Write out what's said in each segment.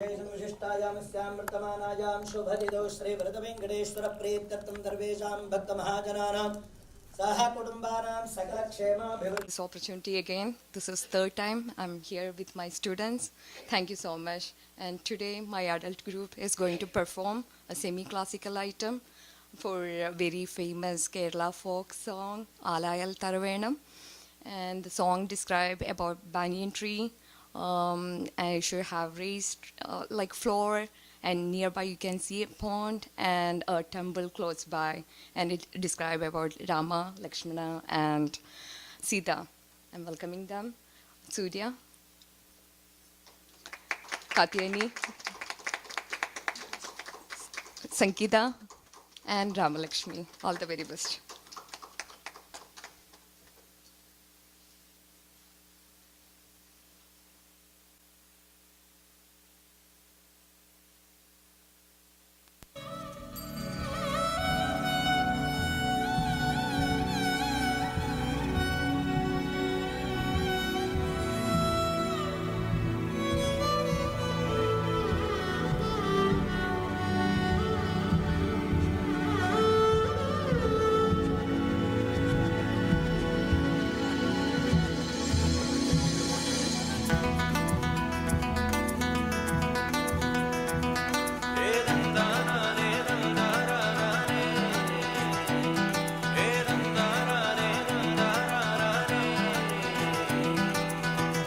विशिष्टायामस्यां वर्तमानायां शुभदिदौ श्रीव्रतवेङ्कटेश्वर प्रीत्यर्थं सर्वेषां भक्तमहाजनानां सह कुटुम्बानां सकलक्षेमाभिवृद्धि. This opportunity again. This is third time I'm here with my students. Thank you so much. And today my adult group is going to perform a semi-classical item for a very famous Kerala folk song, Alayal Taravenam. And the song describes about banyan tree. I should have raised like floor, and nearby you can see a pond and a temple close by, and it describes about Rama, Lakshmana, and Sita. I'm welcoming them. Surya, Katyayani, Sankita, and Ramalakshmi. All the very best.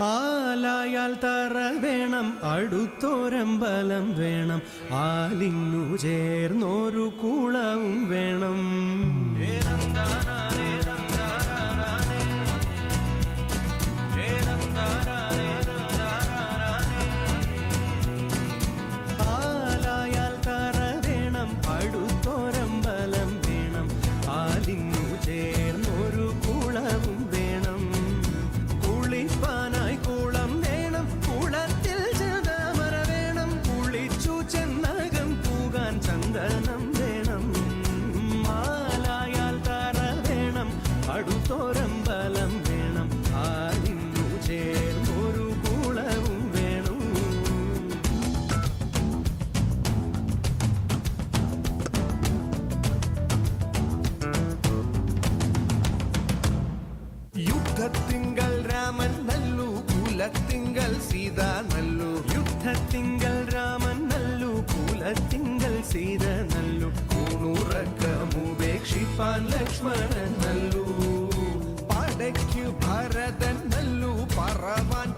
ആലായാൽ തറ വേണം, അടുത്തോരമ്പലം വേണം, ആലിന്നു ചേർന്നൊരു കുളവും വേണം. ആലായാൽ തറ വേണം, അടുത്തോരമ്പലം വേണം, ആലിന്നു ചേർന്നൊരു കുളവും വേണം. കുളിപ്പാനായി കുളം വേണം, കുളത്തിൽ ചന്ദമര വേണം, കുളിച്ചു ചെന്നകം പൂകാൻ ചന്ദനം വേണം. ആലായാൽ തറ വേണം, അടുത്തോരമ്പലം വേണം, ആലിന്നു ചേർന്നൊരു കുളവും വേണം. യുദ്ധത്തിങ്കൽ രാമൻ നല്ലു, കുലത്തിങ്കൽ സീത നല്ലു. യുദ്ധത്തിങ്കൽ രാമൻ നല്ലു, കുലത്തിങ്കൽ സീത നല്ലു. കൂണുറക്കമുപേക്ഷിപ്പാൻ ലക്ഷ്മണൻ നല്ലു. പടയ്ക്കു ഭരതൻ നല്ലു, പറവാൻ